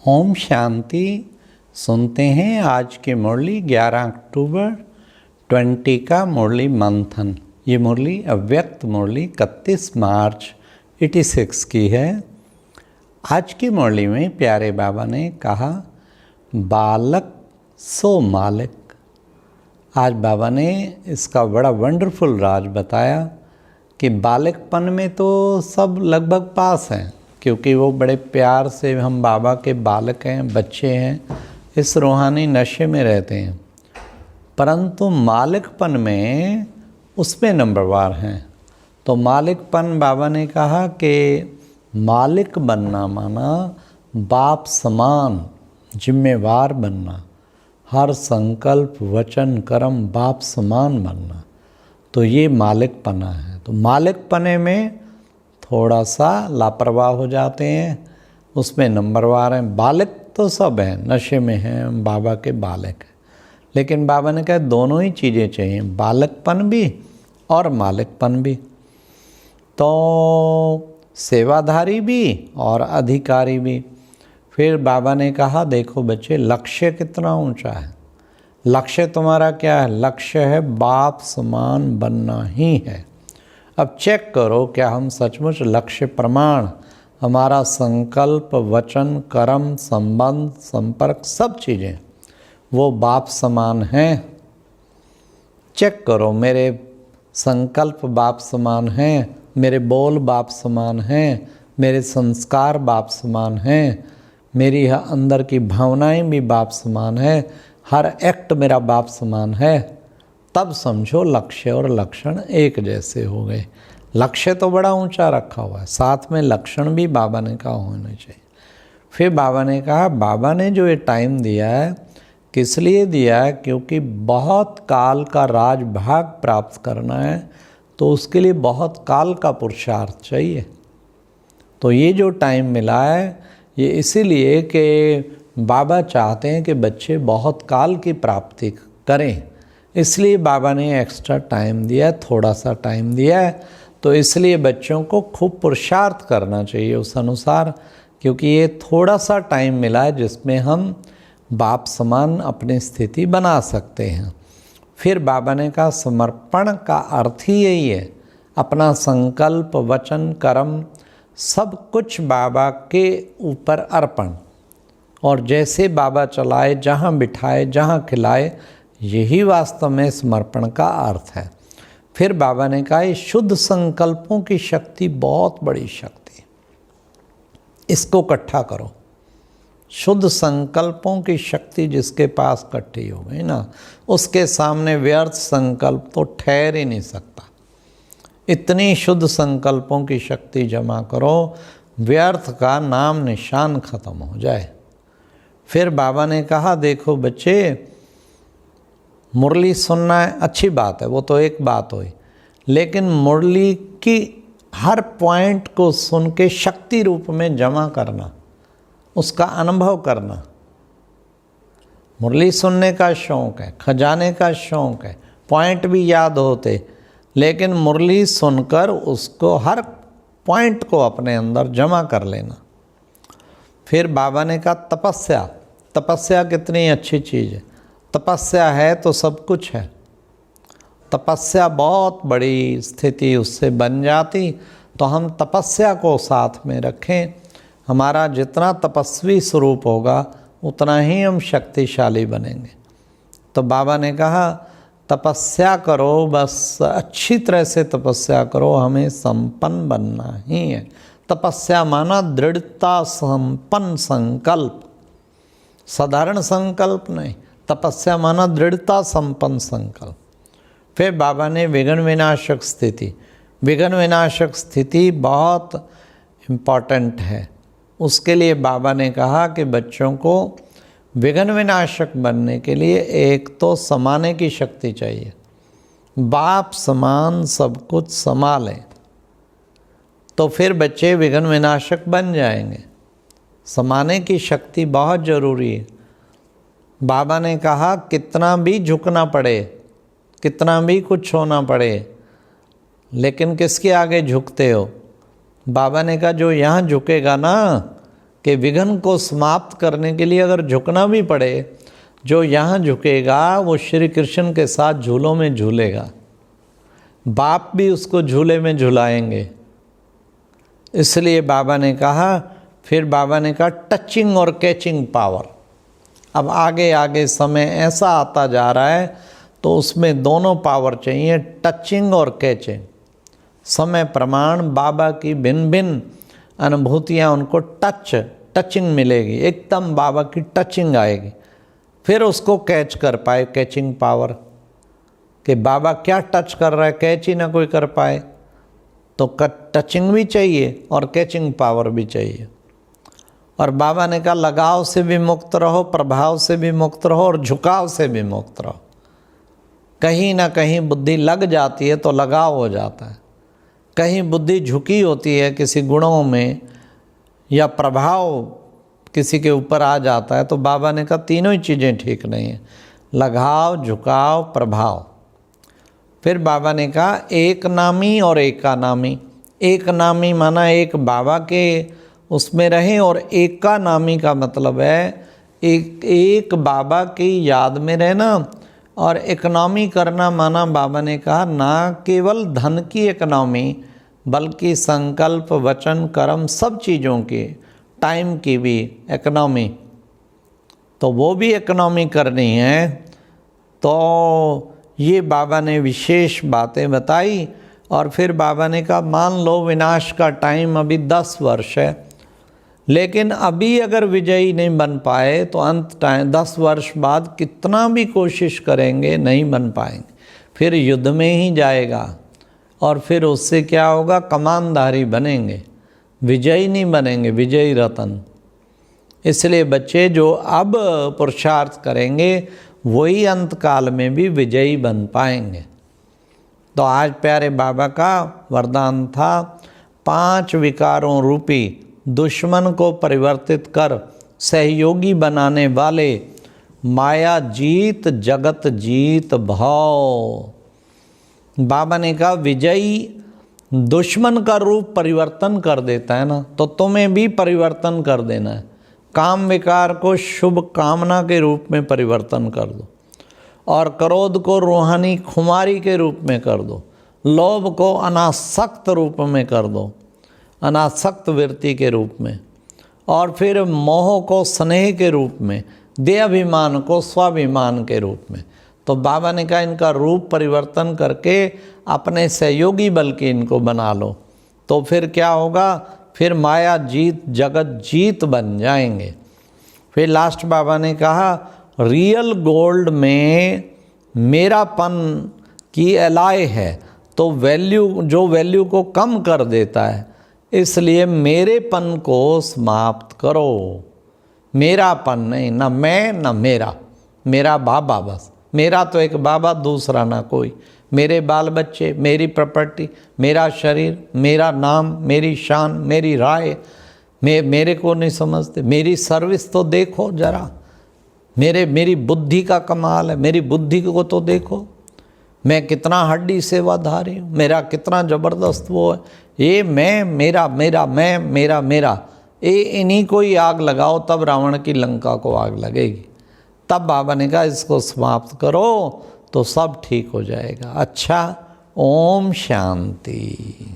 ओम शांति। सुनते हैं आज की मुरली 11 अक्टूबर 20 का मुरली मंथन। ये मुरली अव्यक्त मुरली 31 मार्च 86 की है। आज की मुरली में प्यारे बाबा ने कहा बालक सो मालिक। आज बाबा ने इसका बड़ा वंडरफुल राज बताया कि बालकपन में तो सब लगभग पास हैं, क्योंकि वो बड़े प्यार से हम बाबा के बालक हैं, बच्चे हैं, इस रूहानी नशे में रहते हैं। परंतु मालिकपन में उसमें नंबरवार हैं। तो मालिकपन बाबा ने कहा कि मालिक बनना माना बाप समान जिम्मेवार बनना, हर संकल्प वचन कर्म बाप समान बनना। तो ये मालिकपना है। तो मालिकपने में थोड़ा सा लापरवाह हो जाते हैं, उसमें नंबरवार हैं। बालक तो सब हैं, नशे में हैं, बाबा के बालक हैं। लेकिन बाबा ने कहा दोनों ही चीज़ें चाहिए, बालकपन भी और मालिकपन भी। तो सेवाधारी भी और अधिकारी भी। फिर बाबा ने कहा देखो बच्चे, लक्ष्य कितना ऊंचा है। लक्ष्य तुम्हारा क्या है? लक्ष्य है बाप समान बनना ही है। अब चेक करो क्या हम सचमुच लक्ष्य प्रमाण, हमारा संकल्प वचन कर्म संबंध संपर्क सब चीज़ें वो बाप समान हैं। चेक करो मेरे संकल्प बाप समान हैं, मेरे बोल बाप समान हैं, मेरे संस्कार बाप समान हैं, मेरी अंदर की भावनाएं भी बाप समान है, हर एक्ट मेरा बाप समान है। तब समझो लक्ष्य और लक्षण एक जैसे हो गए। लक्ष्य तो बड़ा ऊंचा रखा हुआ है, साथ में लक्षण भी बाबा ने कहा होने चाहिए। फिर बाबा ने कहा बाबा ने जो ये टाइम दिया है किस लिए दिया है? क्योंकि बहुत काल का राजभाग प्राप्त करना है, तो उसके लिए बहुत काल का पुरुषार्थ चाहिए। तो ये जो टाइम मिला है ये इसीलिए कि बाबा चाहते हैं कि बच्चे बहुत काल की प्राप्ति करें, इसलिए बाबा ने एक्स्ट्रा टाइम दिया है, थोड़ा सा टाइम दिया है। तो इसलिए बच्चों को खूब पुरुषार्थ करना चाहिए उस अनुसार, क्योंकि ये थोड़ा सा टाइम मिला है जिसमें हम बाप समान अपनी स्थिति बना सकते हैं। फिर बाबा ने कहा समर्पण का अर्थ ही यही है, अपना संकल्प वचन कर्म सब कुछ बाबा के ऊपर अर्पण, और जैसे बाबा चलाए, जहाँ बिठाए, जहाँ खिलाए, यही वास्तव में समर्पण का अर्थ है। फिर बाबा ने कहा ये शुद्ध संकल्पों की शक्ति बहुत बड़ी शक्ति, इसको इकट्ठा करो। शुद्ध संकल्पों की शक्ति जिसके पास इकट्ठी हो गई ना, उसके सामने व्यर्थ संकल्प तो ठहर ही नहीं सकता। इतनी शुद्ध संकल्पों की शक्ति जमा करो, व्यर्थ का नाम निशान खत्म हो जाए। फिर बाबा ने कहा देखो बच्चे, मुरली सुनना है अच्छी बात है, वो तो एक बात हुई, लेकिन मुरली की हर पॉइंट को सुन के शक्ति रूप में जमा करना, उसका अनुभव करना। मुरली सुनने का शौक़ है, खजाने का शौक़ है, पॉइंट भी याद होते, लेकिन मुरली सुनकर उसको हर पॉइंट को अपने अंदर जमा कर लेना। फिर बाबा ने कहा तपस्या। तपस्या कितनी अच्छी चीज़ है। तपस्या है तो सब कुछ है। तपस्या बहुत बड़ी स्थिति उससे बन जाती। तो हम तपस्या को साथ में रखें। हमारा जितना तपस्वी स्वरूप होगा उतना ही हम शक्तिशाली बनेंगे। तो बाबा ने कहा तपस्या करो, बस अच्छी तरह से तपस्या करो, हमें संपन्न बनना ही है। तपस्या माना दृढ़ता संपन्न संकल्प, साधारण संकल्प नहीं। तपस्या माना दृढ़ता संपन्न संकल्प। फिर बाबा ने विघ्न विनाशक स्थिति, विघ्न विनाशक स्थिति बहुत इम्पॉर्टेंट है। उसके लिए बाबा ने कहा कि बच्चों को विघ्न विनाशक बनने के लिए एक तो समाने की शक्ति चाहिए, बाप समान सब कुछ संभालें, तो फिर बच्चे विघ्न विनाशक बन जाएंगे। समाने की शक्ति बहुत ज़रूरी है। बाबा ने कहा कितना भी झुकना पड़े, कितना भी कुछ होना पड़े, लेकिन किसके आगे झुकते हो? बाबा ने कहा जो यहाँ झुकेगा ना, कि विघ्न को समाप्त करने के लिए अगर झुकना भी पड़े, जो यहाँ झुकेगा वो श्री कृष्ण के साथ झूलों में झूलेगा, बाप भी उसको झूले में झुलाएंगे। इसलिए बाबा ने कहा, फिर बाबा ने कहा टचिंग और कैचिंग पावर। अब आगे आगे समय ऐसा आता जा रहा है तो उसमें दोनों पावर चाहिए, टचिंग और कैचिंग। समय प्रमाण बाबा की भिन्न भिन्न अनुभूतियाँ उनको टचिंग मिलेगी, एकदम बाबा की टचिंग आएगी, फिर उसको कैच कर पाए, कैचिंग पावर, कि बाबा क्या टच कर रहा है कैच ही ना कोई कर पाए। तो टचिंग भी चाहिए और कैचिंग पावर भी चाहिए। और बाबा ने कहा लगाव से भी मुक्त रहो, प्रभाव से भी मुक्त रहो और झुकाव से भी मुक्त रहो। कहीं ना कहीं बुद्धि लग जाती है तो लगाव हो जाता है, कहीं बुद्धि झुकी होती है किसी गुणों में या प्रभाव किसी के ऊपर आ जाता है, तो बाबा ने कहा तीनों ही चीज़ें ठीक नहीं है, लगाव, झुकाव, प्रभाव। फिर बाबा ने कहा एक नामी और एकानामी। एक नामी माना एक बाबा के उसमें रहें, और एका नामी का मतलब है एक बाबा की याद में रहना। और इकनॉमी करना माना बाबा ने कहा ना केवल धन की इकनॉमी, बल्कि संकल्प, वचन, कर्म सब चीज़ों की, टाइम की भी इकनॉमी, तो वो भी इकनॉमी करनी है। तो ये बाबा ने विशेष बातें बताई। और फिर बाबा ने कहा मान लो विनाश का टाइम अभी 10 वर्ष है, लेकिन अभी अगर विजयी नहीं बन पाए तो अंत टाइम 10 वर्ष बाद कितना भी कोशिश करेंगे नहीं बन पाएंगे, फिर युद्ध में ही जाएगा। और फिर उससे क्या होगा, कमानधारी बनेंगे, विजयी नहीं बनेंगे, विजयी रतन। इसलिए बच्चे जो अब पुरुषार्थ करेंगे वही अंत काल में भी विजयी बन पाएंगे। तो आज प्यारे बाबा का वरदान था 5 विकारों रूपी दुश्मन को परिवर्तित कर सहयोगी बनाने वाले माया जीत जगत जीत भाव। बाबा ने कहा विजयी दुश्मन का रूप परिवर्तन कर देता है ना, तो तुम्हें भी परिवर्तन कर देना है। काम विकार को शुभ कामना के रूप में परिवर्तन कर दो, और क्रोध को रूहानी खुमारी के रूप में कर दो, लोभ को अनासक्त रूप में कर दो, अनासक्त वृत्ति के रूप में, और फिर मोह को स्नेह के रूप में, देहाभिमान को स्वाभिमान के रूप में। तो बाबा ने कहा इनका रूप परिवर्तन करके अपने सहयोगी बल के इनको बना लो, तो फिर क्या होगा, फिर माया जीत जगत जीत बन जाएंगे। फिर लास्ट बाबा ने कहा रियल गोल्ड में मेरापन की एलाय है, तो जो वैल्यू को कम कर देता है, इसलिए मेरेपन को समाप्त करो। मेरापन नहीं, ना मैं ना मेरा बाबा, बस मेरा तो एक बाबा, दूसरा ना कोई। मेरे बाल बच्चे, मेरी प्रॉपर्टी, मेरा शरीर, मेरा नाम, मेरी शान, मेरी राय, मेरे को नहीं समझते। मेरी सर्विस तो देखो जरा, मेरी बुद्धि का कमाल है, मेरी बुद्धि को तो देखो, मैं कितना हड्डी सेवाधारी हूँ, मेरा कितना ज़बरदस्त वो है। ये मैं, मेरा ये इन्हीं को ही आग लगाओ, तब रावण की लंका को आग लगेगी। तब बाबा ने कहा इसको समाप्त करो तो सब ठीक हो जाएगा। अच्छा, ओम शांति।